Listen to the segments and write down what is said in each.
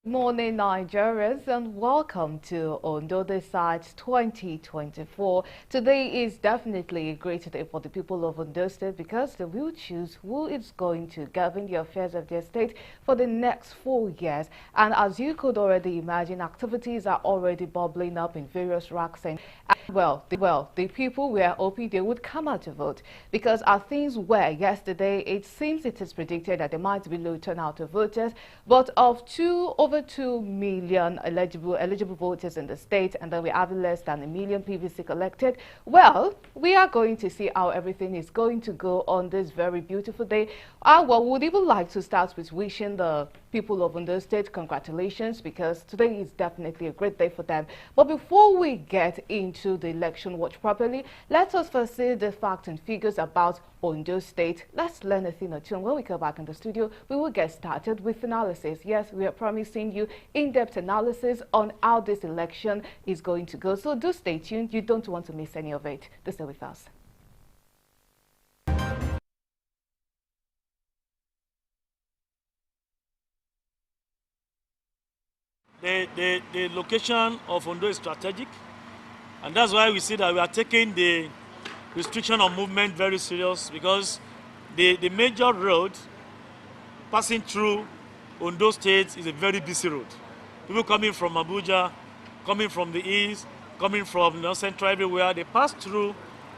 Morning, Nigerians, and welcome to Ondo Decides 2024. Today is definitely a great day for the people of Ondo State because they will choose who is going to govern the affairs of their state for the next 4 years. And as you could already imagine, activities are already bubbling up in various ranks. And the people were hoping they would come out to vote because as things were yesterday, it seems it is predicted that there might be low turnout of voters, but of over 2 million eligible voters in the state, and then we're having less than 1 million PVC collected. Well, we are going to see how everything is going to go on this very beautiful day. Well, we would even like to start with wishing the people of Ondo State congratulations because today is definitely a great day for them. But before we get into the election watch properly, let us first see the facts and figures about Ondo State. Let's learn a thing or two, and when we come back in the studio, we will get started with analysis. Yes, we are promising you in-depth analysis on how this election is going to go. So do stay tuned. You don't want to miss any of it. Do stay with us. The location of Ondo is strategic, and that's why we see that we are taking the restriction of movement very serious because the major road passing through Ondo State is a very busy road. People coming from Abuja, coming from the east, coming from central everywhere, they pass through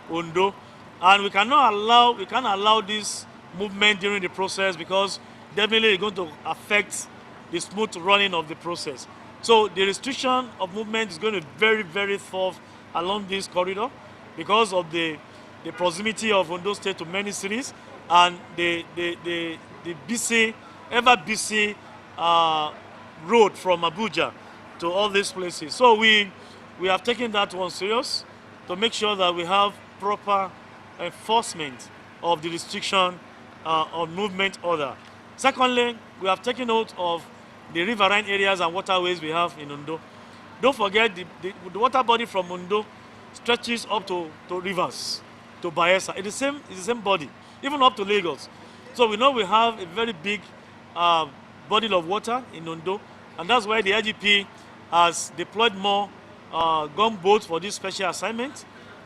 Ondo, and we can't allow this movement during the process because definitely it's going to affect the smooth running of the process. So the restriction of movement is going to be very, very tough along this corridor because of the proximity of Ondo State to many cities and the busy, ever busy road from Abuja to all these places. So we have taken that one serious to make sure that we have proper enforcement of the restriction on movement order. Secondly, we have taken note of the riverine areas and waterways we have in Ondo. Don't forget the water body from Ondo stretches up to rivers, to Bayelsa. It's the same body, even up to Lagos. So we know we have a very big body of water in Ondo, and that's why the IGP has deployed more gunboats for this special assignment.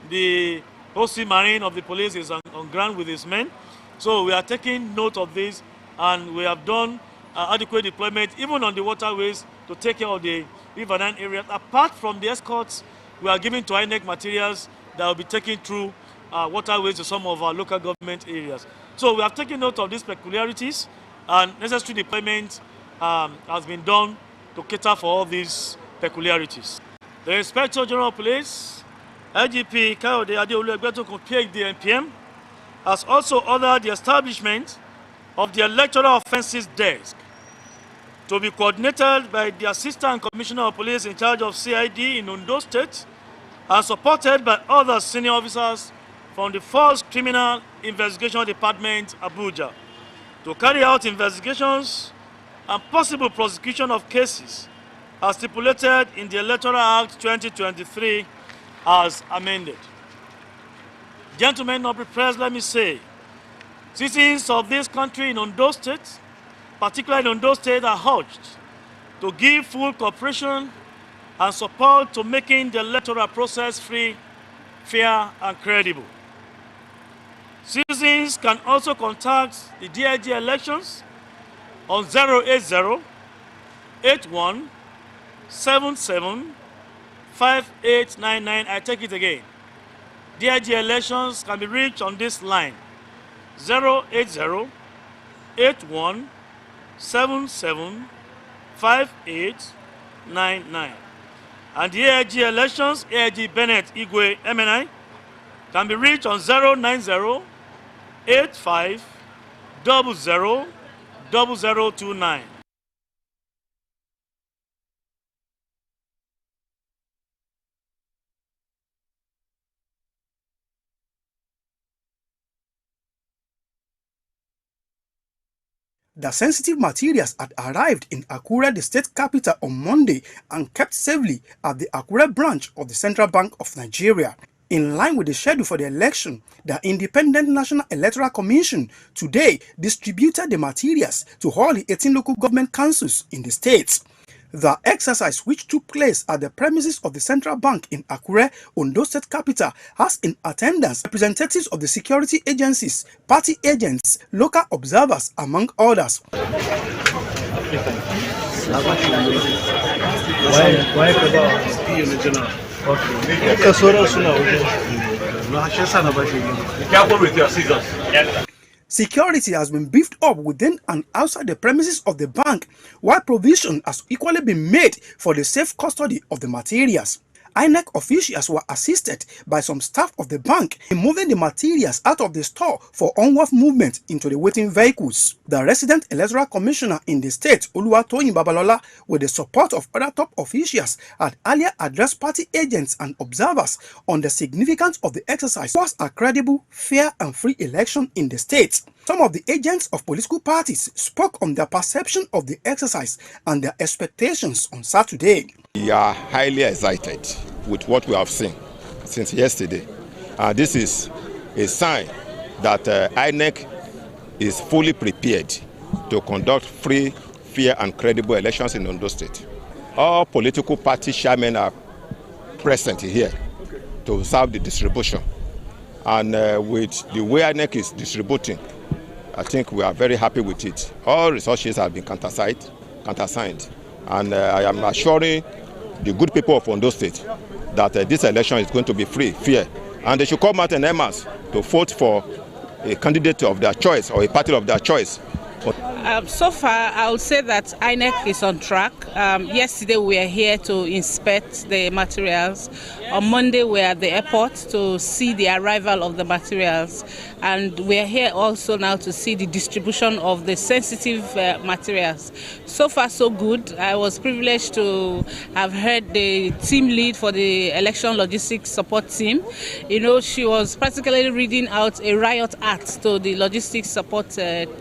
The OC Marine of the police is on ground with his men. So we are taking note of this, and we have done adequate deployment even on the waterways to take care of the riverine areas. Apart from the escorts, we are giving to INEC materials that will be taken through waterways to some of our local government areas. So we have taken note of these peculiarities, and necessary deployment has been done to cater for all these peculiarities. The Inspector General of Police, IGP Kayode Adeolu Egbetokun PhD NPM, has also ordered the establishment of the Electoral Offences Desk to be coordinated by the Assistant Commissioner of Police in charge of CID in Ondo State and supported by other senior officers from the Force Criminal Investigation Department, Abuja, to carry out investigations and possible prosecution of cases as stipulated in the Electoral Act 2023 as amended. Gentlemen of the press, let me say, citizens of this country in Ondo State, particularly in Ondo State, are urged to give full cooperation and support to making the electoral process free, fair, and credible. Citizens can also contact the DIG elections on 080 81 77 5899. I take it again. DIG elections can be reached on this line 080 81 77 5899. And the AIG elections, AIG Bennett Igwe MNI, can be reached on 090 85 00 0029. The sensitive materials had arrived in Akure, the state capital, on Monday and kept safely at the Akure branch of the Central Bank of Nigeria. In line with the schedule for the election, the Independent National Electoral Commission today distributed the materials to all the 18 local government councils in the state. The exercise, which took place at the premises of the Central Bank in Akure, Ondo State capital, has in attendance representatives of the security agencies, party agents, local observers, among others. Security has been beefed up within and outside the premises of the bank, while provision has equally been made for the safe custody of the materials. INEC officials were assisted by some staff of the bank in moving the materials out of the store for onward movement into the waiting vehicles. The resident electoral commissioner in the state, Oluwatoyin Babalola, with the support of other top officials, had earlier addressed party agents and observers on the significance of the exercise towards a credible, fair and free election in the state. Some of the agents of political parties spoke on their perception of the exercise and their expectations on Saturday. We are highly excited with what we have seen since yesterday. This is a sign that INEC is fully prepared to conduct free, fair and credible elections in Ondo State. All political party chairmen are present here to serve the distribution. And with the way INEC is distributing, I think we are very happy with it. All resources have been countersigned. And I am assuring the good people of Ondo State that this election is going to be free, fair, and they should come out en masse to vote for a candidate of their choice or a party of their choice. So far, I would say that INEC is on track. Yesterday, we were here to inspect the materials. On Monday, we were at the airport to see the arrival of the materials. And we are here also now to see the distribution of the sensitive materials. So far, so good. I was privileged to have heard the team lead for the election logistics support team. You know, she was practically reading out a riot act to the logistics support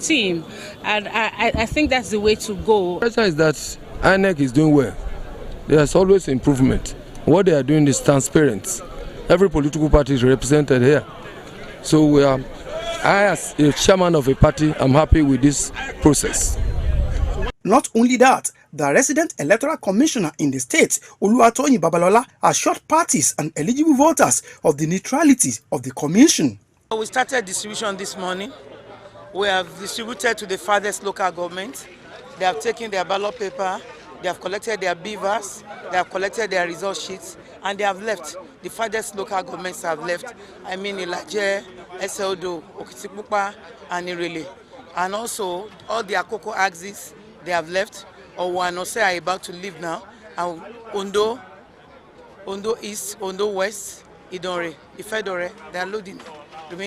team. And I think that's the way to go. The question is that INEC is doing well. There's always improvement. What they are doing is transparent. Every political party is represented here. So I, as a chairman of a party, I'm happy with this process. Not only that, the resident electoral commissioner in the state, Oluwatoyin Babalola, assured parties and eligible voters of the neutrality of the commission. We started distribution this morning. We have distributed to the farthest local government. They have taken their ballot paper, they have collected their beavers, they have collected their result sheets, and they have left. The farthest local governments have left. I mean Ilaje, Ondo, Okitipupa, and Irele. And also, all the Akoko axes, they have left, or Wanose are about to leave now. And Ondo East, Ondo West, Idore, Ifedore, they are loading. Did you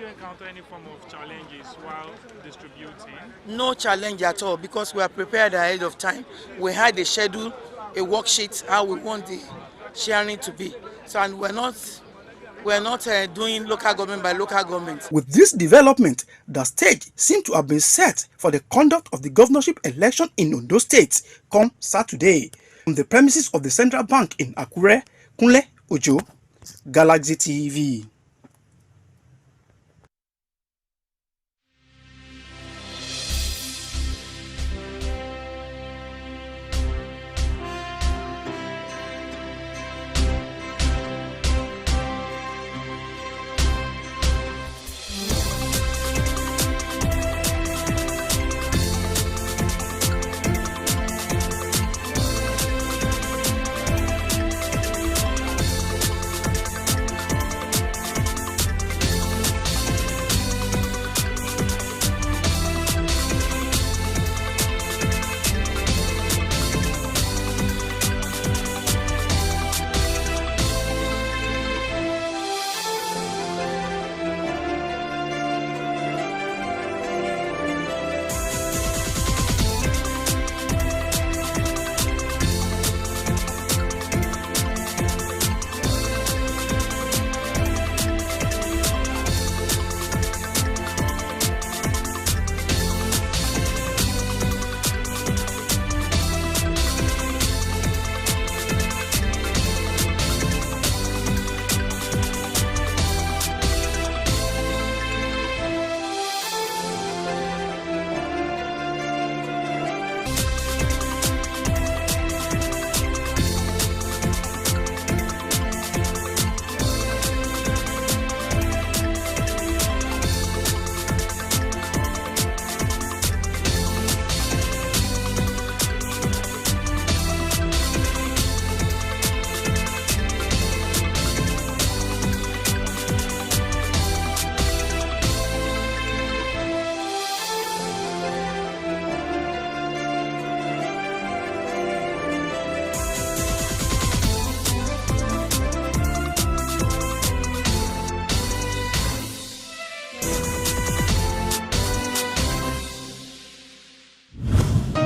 encounter any form of challenges while distributing? No challenge at all, because we are prepared ahead of time. We had a schedule, a worksheet, how we want the sharing to be. So, and we're not doing local government by local government. With this development, the stage seemed to have been set for the conduct of the governorship election in Ondo State come Saturday. From the premises of the Central Bank in Akure, Kunle Ojo, Galaxy TV.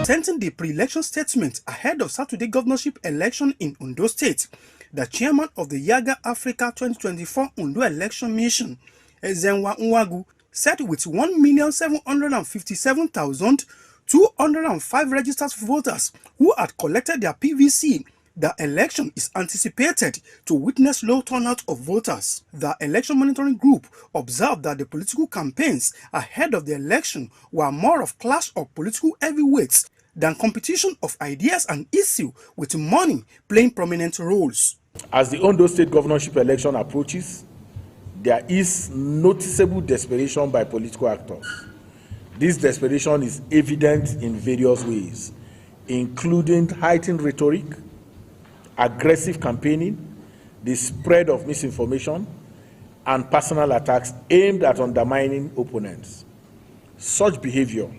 Presenting the pre-election statement ahead of Saturday governorship election in Ondo State, the chairman of the Yaga Africa 2024 Ondo election mission, Ezenwa Nwagu, said with 1,757,205 registered voters who had collected their PVC, the election is anticipated to witness low turnout of voters. The election monitoring group observed that the political campaigns ahead of the election were more of clash of political heavyweights than competition of ideas and issue, with money playing prominent roles. As the Ondo State governorship election approaches, there is noticeable desperation by political actors. This desperation is evident in various ways, including heightened rhetoric, aggressive campaigning, the spread of misinformation, and personal attacks aimed at undermining opponents. Such behavior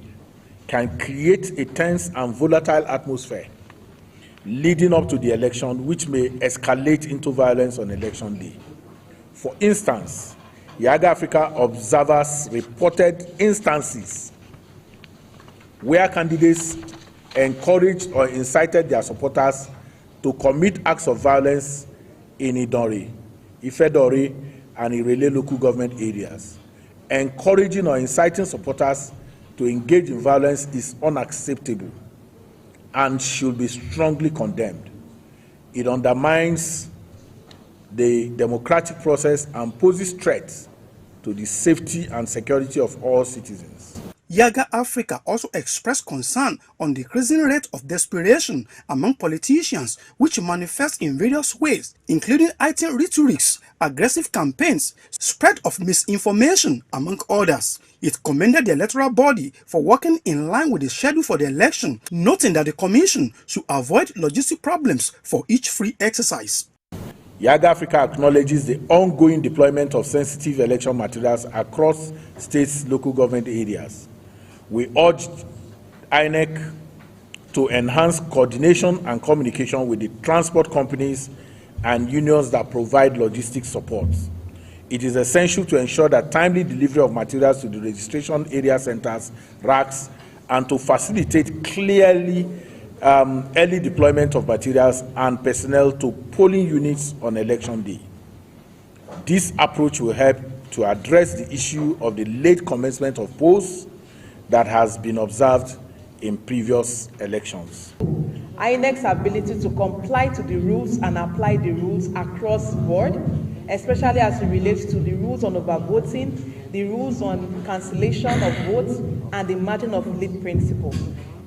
can create a tense and volatile atmosphere leading up to the election, which may escalate into violence on election day. For instance, Yaga Africa observers reported instances where candidates encouraged or incited their supporters to commit acts of violence in Idori, Ifedori, and Irele local government areas. Encouraging or inciting supporters to engage in violence is unacceptable and should be strongly condemned. It undermines the democratic process and poses threats to the safety and security of all citizens. Yaga Africa also expressed concern on the increasing rate of desperation among politicians, which manifests in various ways, including heightened rhetorics, aggressive campaigns, spread of misinformation, among others. It commended the electoral body for working in line with the schedule for the election, noting that the commission should avoid logistic problems for each free exercise. Yaga Africa acknowledges the ongoing deployment of sensitive election materials across states' local government areas. We urge INEC to enhance coordination and communication with the transport companies and unions that provide logistics support. It is essential to ensure that timely delivery of materials to the registration area centers, racks, and to facilitate clearly early deployment of materials and personnel to polling units on election day. This approach will help to address the issue of the late commencement of polls that has been observed in previous elections. INEC's ability to comply to the rules and apply the rules across the board, especially as it relates to the rules on overvoting, the rules on cancellation of votes, and the margin of lead principle.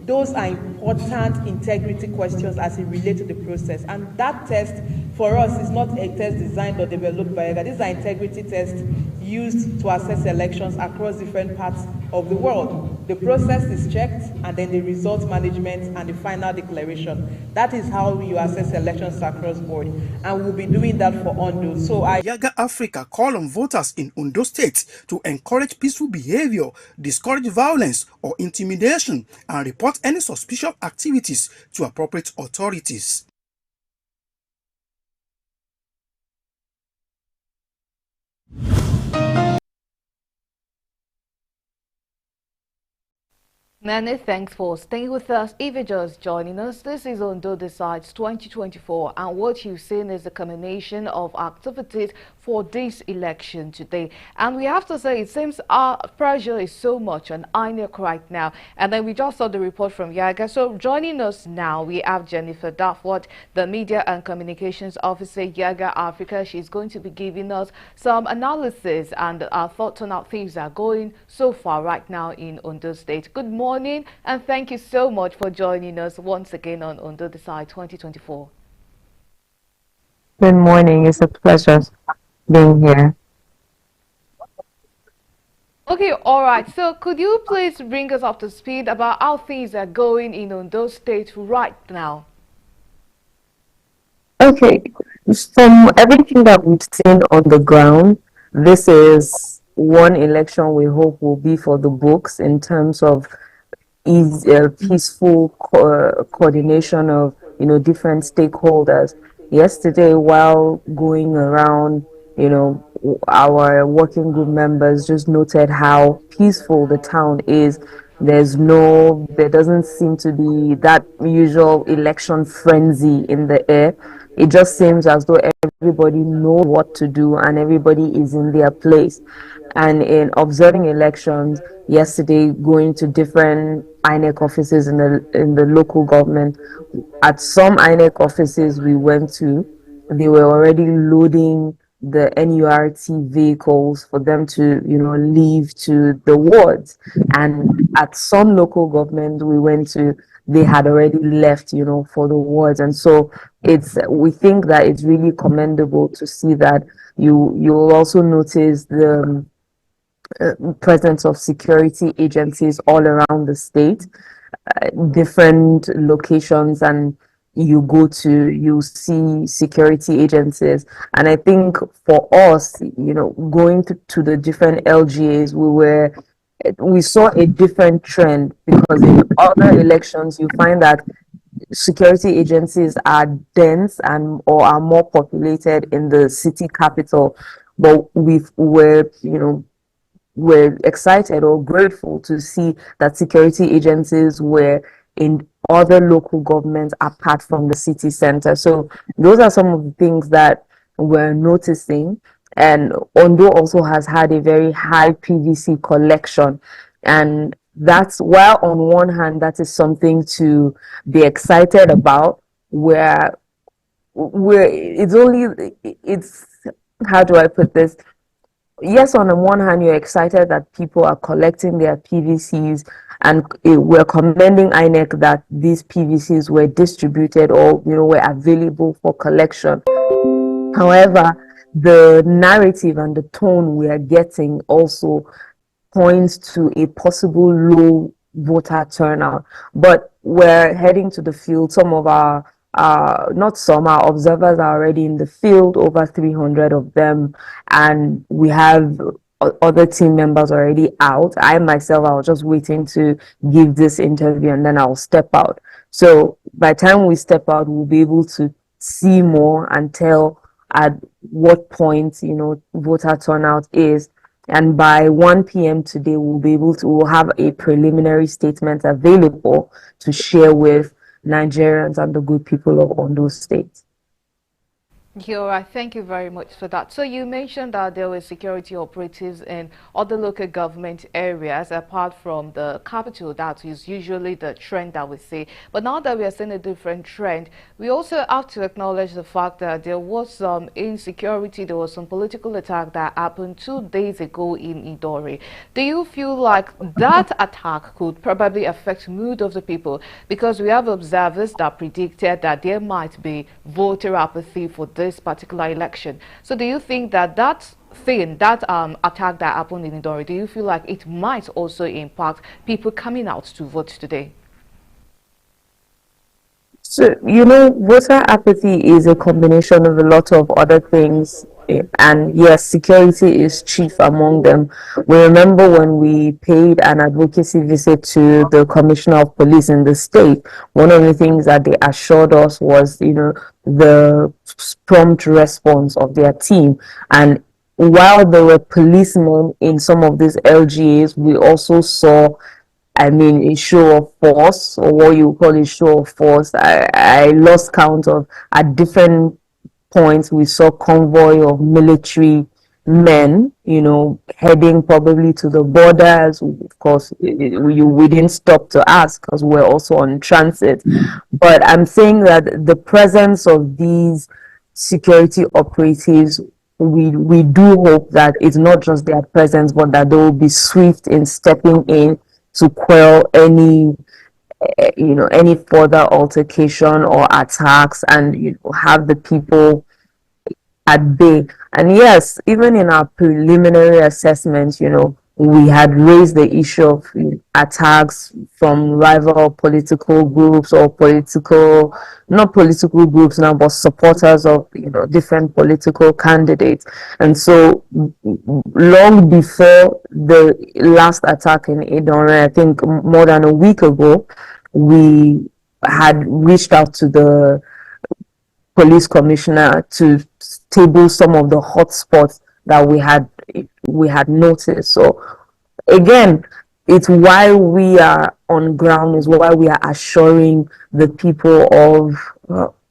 Those are important integrity questions as it relates to the process. And that test for us is not a test designed or developed by EGA. These are integrity tests used to assess elections across different parts of the world. The process is checked, and then the result management and the final declaration. That is how you assess elections across board. And we'll be doing that for Ondo. Yaga Africa call on voters in Ondo State to encourage peaceful behavior, discourage violence or intimidation, and report any suspicious activities to appropriate authorities. Many thanks for staying with us. If you're just joining us, this is Ondo Decides 2024, and what you've seen is a combination of activities for this election today. And we have to say, it seems our pressure is so much on INEC right now. And then we just saw the report from Yaga. So joining us now, we have Jennifer Dufford, the Media and Communications Officer, Yaga Africa. She's going to be giving us some analysis and our thoughts on how things are going so far right now in Ondo State. Good morning, and thank you so much for joining us once again on Ondo Decide 2024. Good morning. It's a pleasure being here. Okay, all right. So could you please bring us up to speed about how things are going in Ondo State right now? Okay, from everything that we've seen on the ground, this is one election we hope will be for the books in terms of peaceful coordination of different stakeholders. Yesterday, while going around, our working group members just noted how peaceful the town is. There doesn't seem to be that usual election frenzy in the air. It just seems as though everybody knows what to do and everybody is in their place. And in observing elections yesterday, going to different INEC offices in the local government, at some INEC offices we went to, they were already loading the NURT vehicles for them to, leave to the wards. And at some local government we went to, they had already left, for the wards. And so we think that it's really commendable to see that you'll also notice the presence of security agencies all around the state, different locations, and you see security agencies. And I think for us, going to the different LGAs, we saw a different trend, because in other elections you find that security agencies are dense and or are more populated in the city capital, but we're excited or grateful to see that security agencies were in other local governments apart from the city center. So those are some of the things that we're noticing. And Ondo also has had a very high PVC collection. And that's, while on one hand, that is something to be excited about, it's, how do I put this? Yes, on the one hand, you're excited that people are collecting their PVCs, and we're commending INEC that these PVCs were distributed or, were available for collection. However, the narrative and the tone we are getting also points to a possible low voter turnout. But we're heading to the field. Some of our observers are already in the field, over 300 of them, and we have other team members already out. I myself, I was just waiting to give this interview and then I'll step out. So by the time we step out, we'll be able to see more and tell at what point, voter turnout is. And by 1 p.m. today, we'll have a preliminary statement available to share with Nigerians and the good people of Ondo State. You're thank you very much for that. So you mentioned that there were security operatives in other local government areas apart from the capital. That is usually the trend that we see. But now that we are seeing a different trend, we also have to acknowledge the fact that there was some insecurity, there was some political attack that happened 2 days ago in Idori. Do you feel like that attack could probably affect mood of the people? Because we have observers that predicted that there might be voter apathy for this particular election. So do you think that that attack that happened in Idori, do you feel like it might also impact people coming out to vote today? So, voter apathy is a combination of a lot of other things. And yes, security is chief among them. We remember when we paid an advocacy visit to the Commissioner of Police in the state, one of the things that they assured us was, the prompt response of their team. And while there were policemen in some of these LGAs, we also saw, a show of force, or what you call a show of force. I lost count of, at different points, we saw convoy of military men, heading probably to the borders. Of course, we didn't stop to ask because we're also on transit. But I'm saying that the presence of these security operatives, we do hope that it's not just their presence, but that they will be swift in stepping in to quell any further altercation or attacks, and have the people at bay. And yes, even in our preliminary assessments, we had raised the issue of attacks from rival political groups, or not political groups now, but supporters of different political candidates. And so long before the last attack in Idori, I think more than a week ago, we had reached out to the police commissioner to table some of the hot spots that we had noticed. So again, it's why we are on ground, is why we are assuring the people of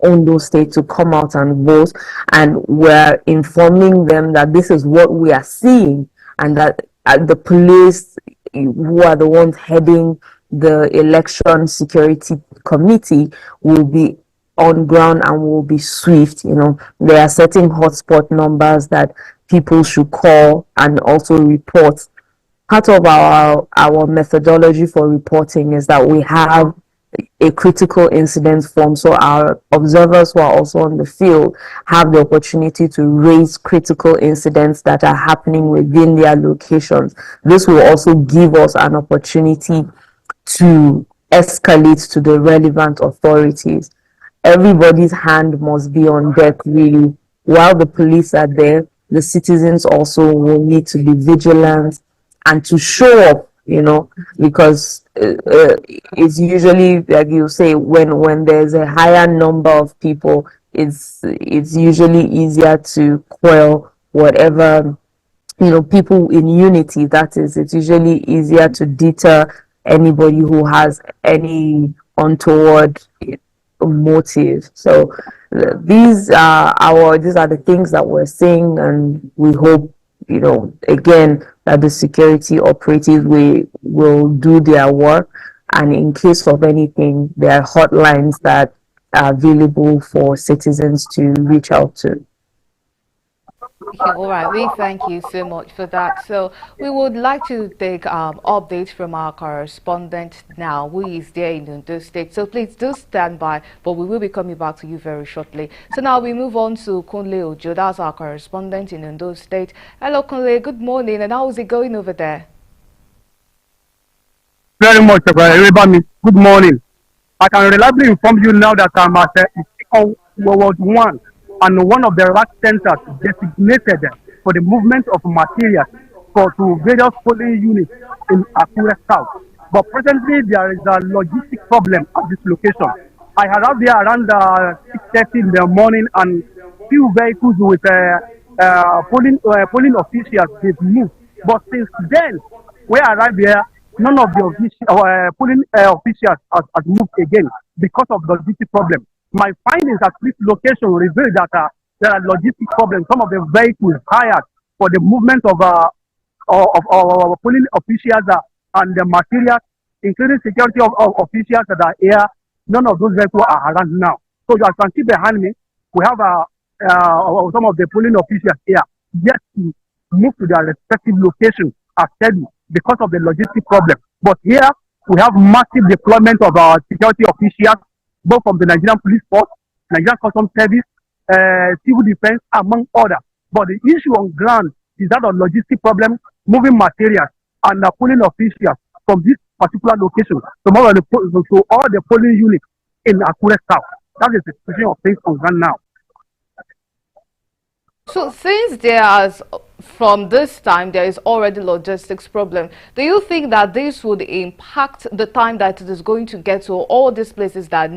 Ondo State to come out and vote, and we're informing them that this is what we are seeing, and that the police, who are the ones heading the election security committee, will be on ground and will be swift. There are certain hotspot numbers that people should call and also report. Part of our methodology for reporting is that we have a critical incident form, so our observers who are also on the field have the opportunity to raise critical incidents that are happening within their locations. This will also give us an opportunity to escalate to the relevant authorities. Everybody's hand must be on deck, really. While the police are there, the citizens also will need to be vigilant and to show up, because it's usually, like you say, when there's a higher number of people, it's usually easier to quell whatever, people in unity. That is, it's usually easier to deter anybody who has any untoward motive. So these are the things that we're seeing, and we hope, again, that the security operatives will do their work, and in case of anything, there are hotlines that are available for citizens to reach out to. Okay, all right, we thank you so much for that. So we would like to take updates from our correspondent now, who is there in Ondo State. So please do stand by, but we will be coming back to you very shortly. So now we move on to Kunle Ojo. That's our correspondent in Ondo State. Hello, Kunle. Good morning. And how is it going over there? Very much, everybody. Good morning. I can reliably inform you now that I'm at World 1 and one of the rack centers designated for the movement of materials to various polling units in Akure South. But presently, there is a logistic problem at this location. I arrived there around 6:30 in the morning, and few vehicles with polling officials they've moved. But since then, when I arrived there, none of the polling officials has moved again because of the logistic problem. My findings at this location reveal that there are logistic problems. Some of the vehicles hired for the movement of polling officials and the materials, including security of officials that are here, none of those vehicles are around now. So as you can see behind me, we have some of the polling officials here yet to move to their respective locations as scheduled because of the logistic problem. But here we have massive deployment of our security officials, both from the Nigerian Police Force, Nigerian Customs Service, Civil Defense, among others. But the issue on ground is that of logistic problem, moving materials, and polling officials from this particular location to all the polling units in Akure South. That is the situation of things on ground now. So since from this time there is already logistics problem, do you think that this would impact the time that it is going to get to all these places that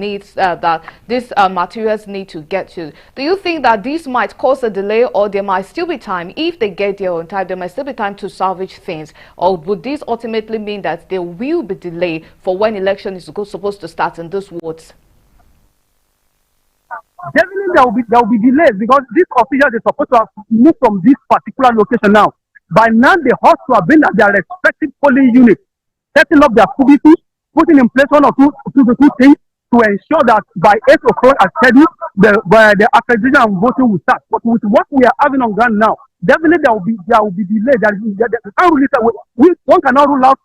these materials need to get to? Do you think that this might cause a delay, or there might still be time? If they get there on time, there might still be time to salvage things, or would this ultimately mean that there will be delay for when election is supposed to start in these wards? Definitely there will be delays because these officials are supposed to have moved from this particular location now. By now, they ought to have been at their respective polling units, setting up their cubicles, putting in place one or two things to ensure that by 8 o'clock as scheduled, the accreditation and voting will start. But with what we are having on ground now, definitely there will be delay. One cannot rule out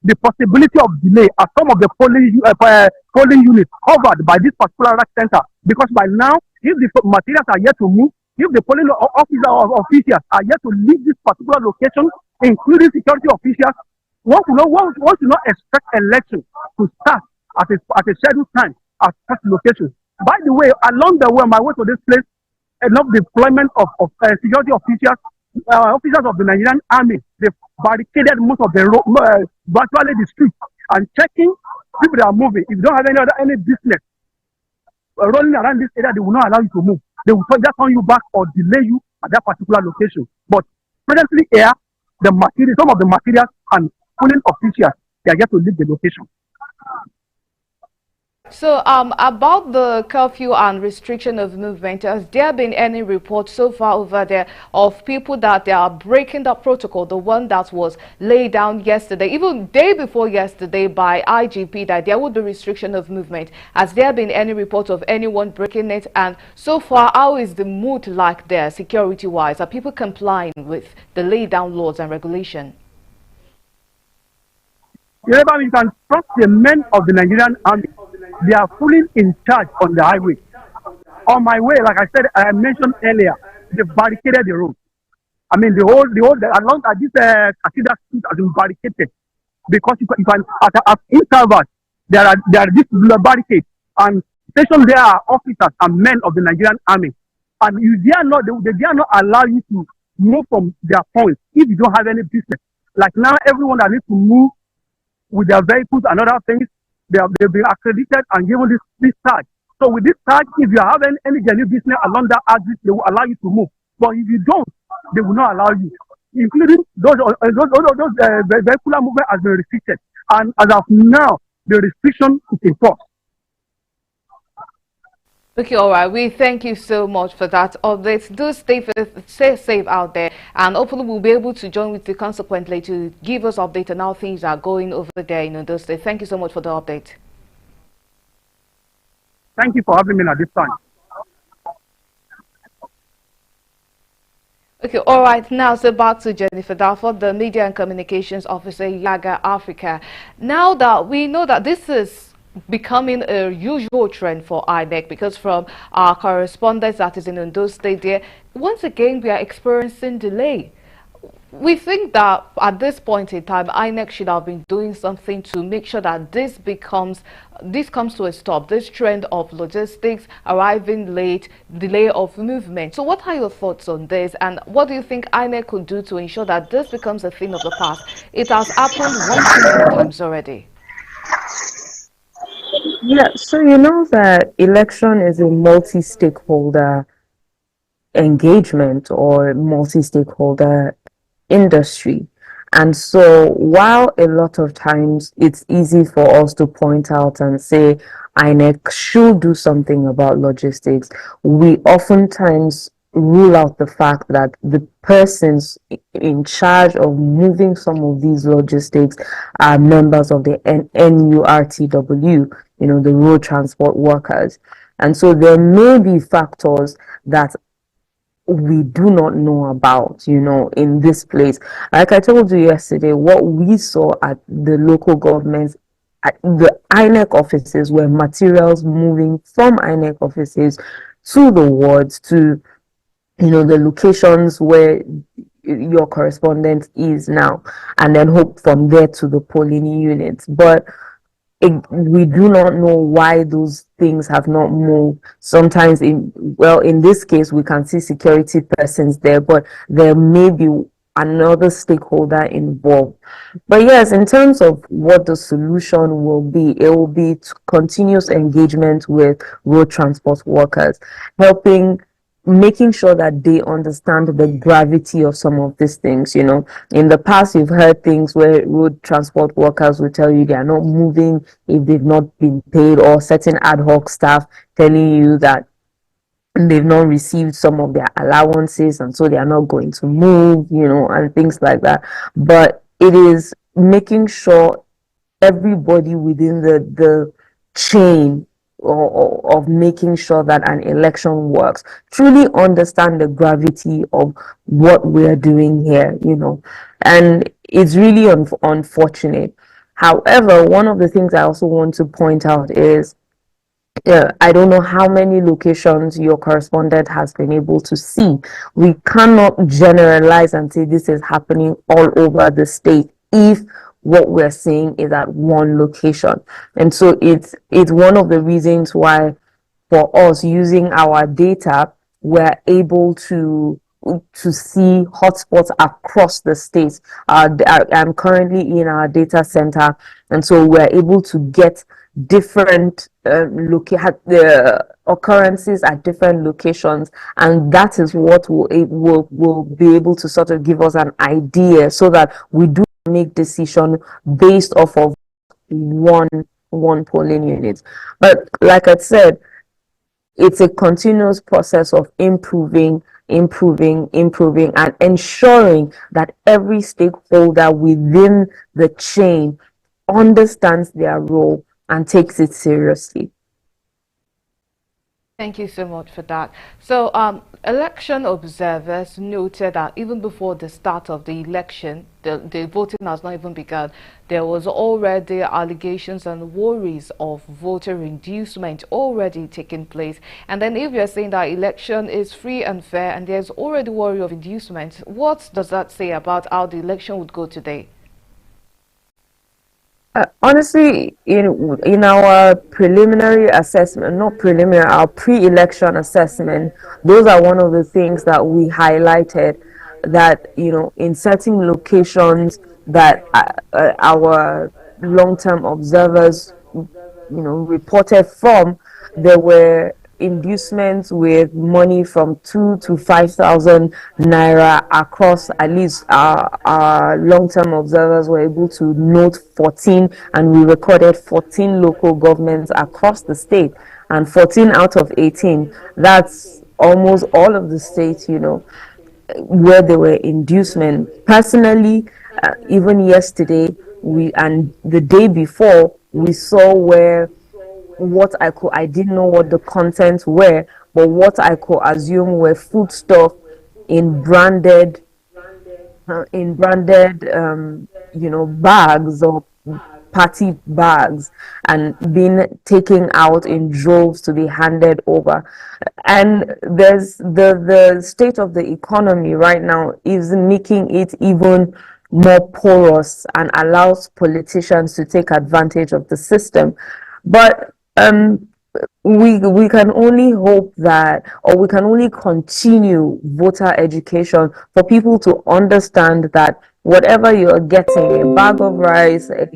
the possibility of delay at some of the polling units covered by this particular rack center. Because by now, if the materials are yet to move, if the polling officials are yet to leave this particular location, including security officials, one should not expect election to start at a scheduled time at such locations. By the way, along the way, on my way to this place, enough deployment of security officials, officers of the Nigerian Army, they barricaded most of the road, virtually the streets, and checking people that are moving. If you don't have any business rolling around this area, they will not allow you to move. They will just turn you back or delay you at that particular location. But presently here, some of the materials and polling officials They are yet to leave the location. So, about the curfew and restriction of movement, has there been any report so far over there of people that they are breaking the protocol, the one that was laid down yesterday, even day before yesterday by IGP, that there would be restriction of movement? Has there been any report of anyone breaking it? And so far, how is the mood like there, security-wise? Are people complying with the laid down laws and regulation? You can trust the men of the Nigerian army. They are fully in charge on the highway. On my way, like I said, I mentioned earlier, they barricaded the road. I mean, along this cathedral street has been barricaded because you can at intervals there are this barricade, and stationed there are officers and men of the Nigerian army, and they dare not allow you to move from their points if you don't have any business. Like now, everyone that needs to move with their vehicles and other things, they've been accredited and given this tag. So with this tag, if you have any genuine business along that axis, they will allow you to move. But if you don't, they will not allow you. Including those vehicular movement has been restricted. And as of now, the restriction is in force. Okay, all right. We thank you so much for that update. Do stay safe out there, and hopefully we'll be able to join with you consequently to give us update on how things are going over there in Ondo State. Thank you so much for the update. Thank you for having me at this time. Okay, all right. Now, so back to Jennifer Dalford, the Media and Communications Officer, Yaga Africa. Now that we know that this is becoming a usual trend for INEC, because from our correspondents that is in Ondo State there, once again we are experiencing delay. We think that at this point in time, INEC should have been doing something to make sure that this comes to a stop, this trend of logistics arriving late, delay of movement. So what are your thoughts on this, and what do you think INEC could do to ensure that this becomes a thing of the past? It has happened one too many times already. Yeah, so you know that election is a multi-stakeholder engagement or multi-stakeholder industry. And so while a lot of times it's easy for us to point out and say INEC should do something about logistics, we oftentimes rule out the fact that the persons in charge of moving some of these logistics are members of the NURTW, you know, the road transport workers. And so there may be factors that we do not know about, you know, in this place. Like I told you yesterday, what we saw at the local governments, at the INEC offices, were materials moving from INEC offices to the wards, to, you know, the locations where your correspondent is now, and then hope from there to the polling units. But we do not know why those things have not moved. Sometimes in this case, we can see security persons there, but there may be another stakeholder involved. But yes, in terms of what the solution will be, it will be continuous engagement with road transport workers, making sure that they understand the gravity of some of these things. You know, in the past, you've heard things where road transport workers will tell you they are not moving if they've not been paid, or certain ad hoc staff telling you that they've not received some of their allowances and so they are not going to move, you know, and things like that. But it is making sure everybody within the chain of making sure that an election works truly understand the gravity of what we're doing here, you know. And it's really unfortunate. However, one of the things I also want to point out is, I don't know how many locations your correspondent has been able to see. We cannot generalize and say this is happening all over the state if what we're seeing is at one location. And so it's one of the reasons why, for us, using our data, we're able to see hotspots across the states. I'm currently in our data center, and so we're able to get different the occurrences at different locations, and that is what will be able to sort of give us an idea, so that we do make decision based off of one polling unit. But like I said, it's a continuous process of improving, and ensuring that every stakeholder within the chain understands their role and takes it seriously. Thank you so much for that. So, election observers noted that even before the start of the election, the voting has not even begun. There was already allegations and worries of voter inducement already taking place. And then if you're saying that election is free and fair and there's already worry of inducement, what does that say about how the election would go today? Honestly, in our preliminary assessment, not preliminary, our pre-election assessment, those are one of the things that we highlighted, that in certain locations that our long-term observers reported from, there were inducements with money from 2 to 5,000 naira across. At least our long-term observers were able to note 14, and we recorded 14 local governments across the state, and 14 out of 18, that's almost all of the states, where there were inducement. Personally, even yesterday, and the day before, we saw where I didn't know what the contents were, but what I could assume were foodstuff in branded bags or party bags, and being taken out in droves to be handed over. And there's the state of the economy right now is making it even more porous and allows politicians to take advantage of the system. But we can only hope that, or we can only continue voter education for people to understand that whatever you're getting, a bag of rice, a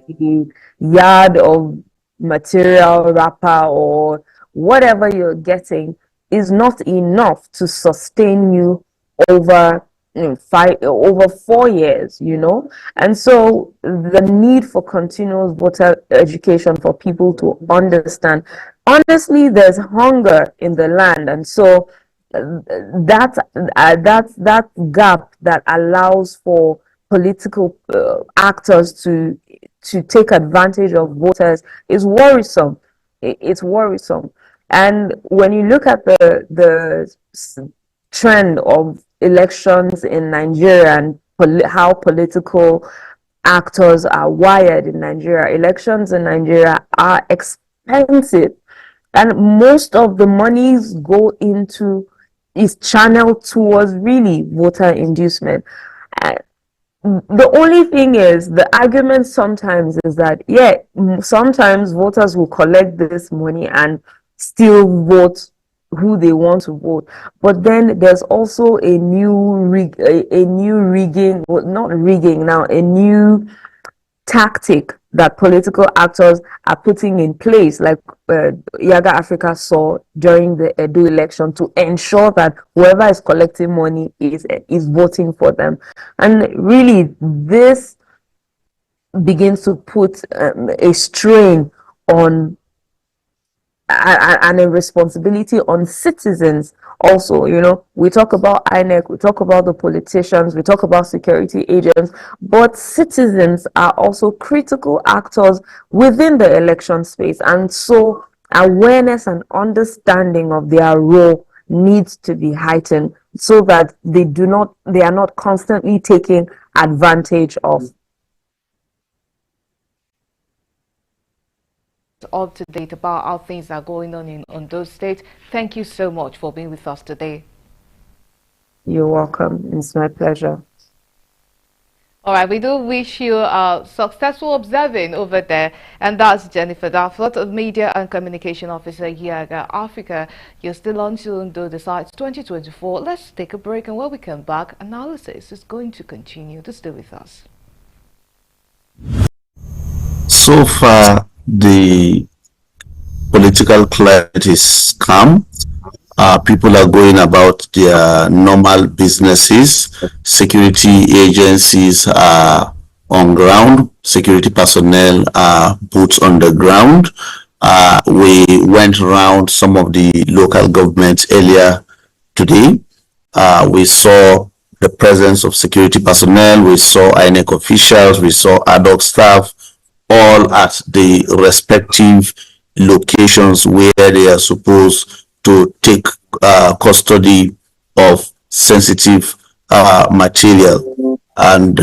yard of material wrapper, or whatever you're getting, is not enough to sustain you over 4 years, and so the need for continuous voter education for people to understand. Honestly, there's hunger in the land, and so that gap that allows for political actors to take advantage of voters is worrisome. It's worrisome. And when you look at the trend of elections in Nigeria and how political actors are wired in Nigeria, elections in Nigeria are expensive, and most of the monies is channeled towards really voter inducement. The only thing is, the argument sometimes is that, sometimes voters will collect this money and still vote who they want to vote. But then there's also a new rigging, well, not rigging now, a new tactic that political actors are putting in place, like Yaga Africa saw during the Edo election, to ensure that whoever is collecting money is voting for them. And really, this begins to put a strain on and a responsibility on citizens also. We talk about INEC, we talk about the politicians, we talk about security agents, but citizens are also critical actors within the election space, and so awareness and understanding of their role needs to be heightened so that they are not constantly taken advantage of. Up to date about how things are going on in Ondo State. Thank you so much for being with us today. You're welcome. It's my pleasure. All right, we do wish you successful observing over there. And that's Jennifer Dafford, Media and Communication Officer here at Africa. You're still on to Ondo Decides 2024. Let's take a break, and when we come back, analysis is going to continue. To stay with us. So far, the political climate is calm. People are going about their normal businesses. Security agencies are on ground. Security personnel are boots on the ground. We went around some of the local governments earlier today. We saw the presence of security personnel, we saw INEC officials, we saw ad hoc staff, all at the respective locations where they are supposed to take custody of sensitive material. And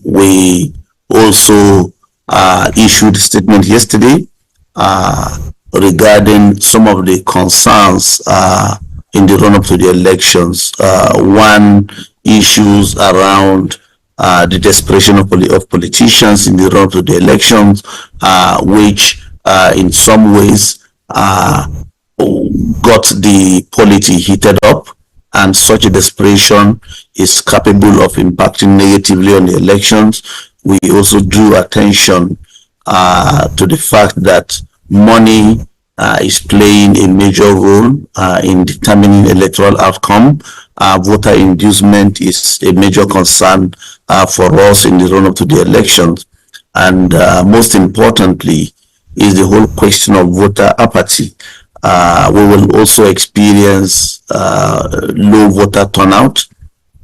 we also issued a statement yesterday regarding some of the concerns in the run-up to the elections. One, issues around the desperation of politicians in the run-up to the elections, which in some ways got the polity heated up, and such a desperation is capable of impacting negatively on the elections. We also drew attention to the fact that money is playing a major role in determining electoral outcome. Voter inducement is a major concern for us in the run-up to the elections. And most importantly is the whole question of voter apathy. We will also experience low voter turnout,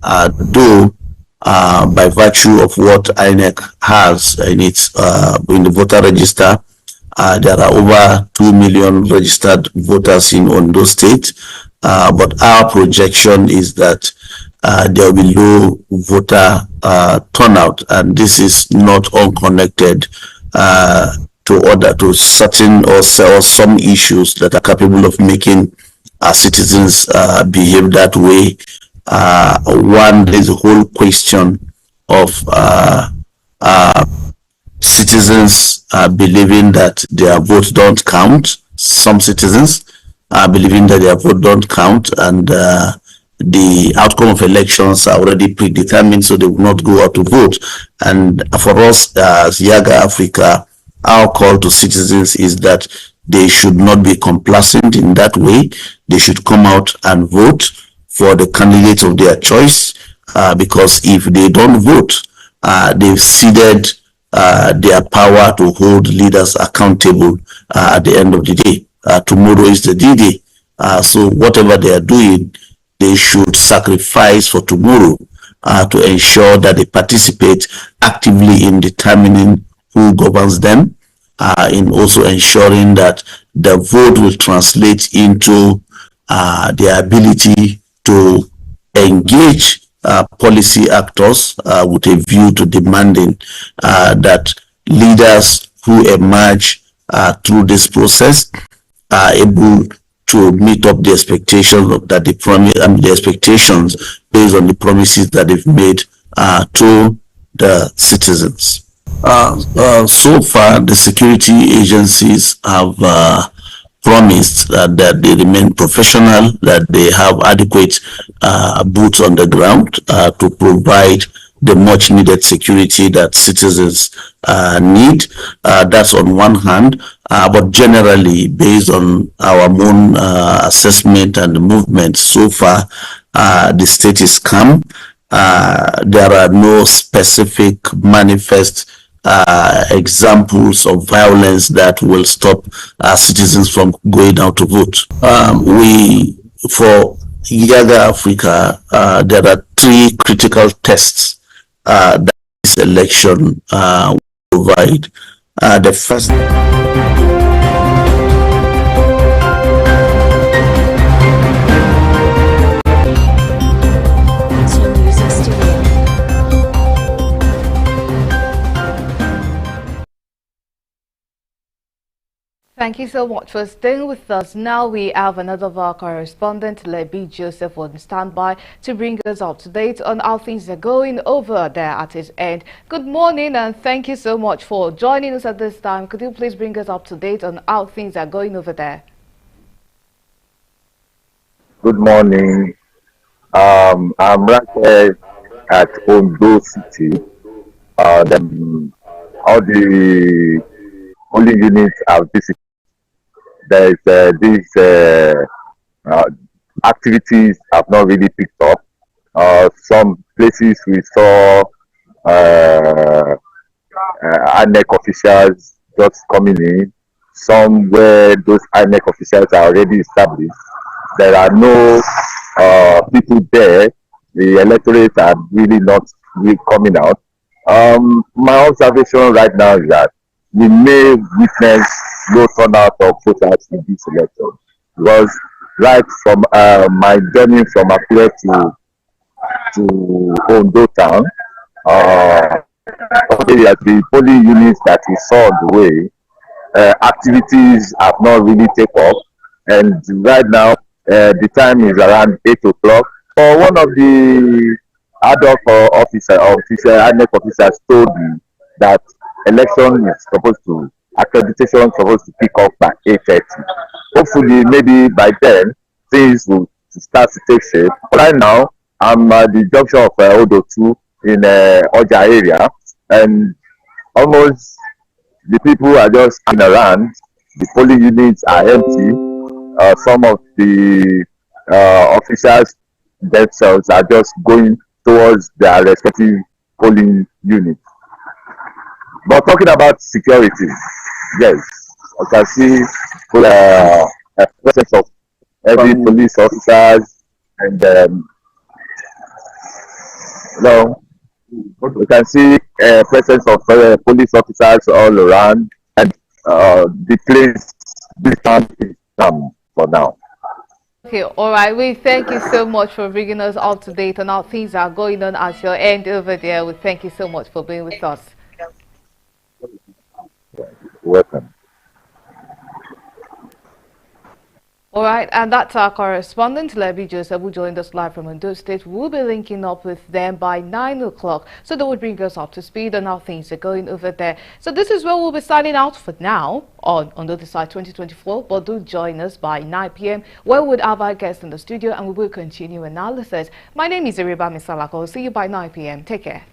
though by virtue of what INEC has in its in the voter register, there are over 2 million registered voters in Ondo State, but our projection is that there will be low voter turnout, and this is not unconnected to certain or some issues that are capable of making our citizens behave that way. One, there's a whole question of citizens believing that their votes don't count. Some citizens are believing that their vote don't count, and the outcome of elections are already predetermined, so they will not go out to vote. And for us as Yaga Africa, our call to citizens is that they should not be complacent in that way. They should come out and vote for the candidates of their choice, because if they don't vote, they've ceded their power to hold leaders accountable at the end of the day. Tomorrow is the D-Day. So whatever they are doing, they should sacrifice for tomorrow to ensure that they participate actively in determining who governs them, in also ensuring that the vote will translate into their ability to engage policy actors with a view to demanding that leaders who emerge through this process are able to meet up the expectations that they promise, the expectations based on the promises that they've made to the citizens. So far, the security agencies have promised that they remain professional, that they have adequate boots on the ground to provide the much needed security that citizens need. That's on one hand, but generally, based on our own assessment and the movement so far, the state is calm. There are no specific manifest examples of violence that will stop citizens from going out to vote. For Yaga Africa, there are 3 critical tests that this election will provide. The first. Thank you so much for staying with us. Now we have another of our correspondent, Lebi Joseph, on standby to bring us up to date on how things are going over there at his end. Good morning and thank you so much for joining us at this time. Could you please bring us up to date on how things are going over there? Good morning. I'm right here at Ondo City. All the polling units are visited. There is these activities have not really picked up. Some places we saw INEC officials just coming in, some where those INEC officials are already established. There are no people there. The electorate are really not really coming out. My observation right now is that we may witness low turnout of voters in this election because right from my journey from Akure to Ondo town, the polling units that we saw on the way, activities have not really taken off, and right now the time is around 8 o'clock. For one of the ad hoc INEC officers told me that election is supposed to accreditation is supposed to pick up by 8:30. Hopefully, maybe by then things will start to take shape. Right now, I'm at the junction of Ondo 2 in Oja area, and almost the people are just hanging around. The polling units are empty. Some of the officers themselves are just going towards their respective polling units. But talking about security, yes, I can see a presence of every police officers and we can see a presence of police officers all around, and the place this time is calm for now. Okay, all right. We thank you so much for bringing us up to date on how things are going on at your end over there. We thank you so much for being with us. Welcome. All right, and that's our correspondent, Levi Joseph, who joined us live from Ondo State. We'll be linking up with them by 9 o'clock, so they will bring us up to speed on how things are going over there. So this is where we'll be signing out for now on Ondo the Side 2024, but do join us by 9 p.m. where we'll have our guests in the studio and we will continue analysis. My name is Iriba Misalako. See you by 9 p.m. Take care.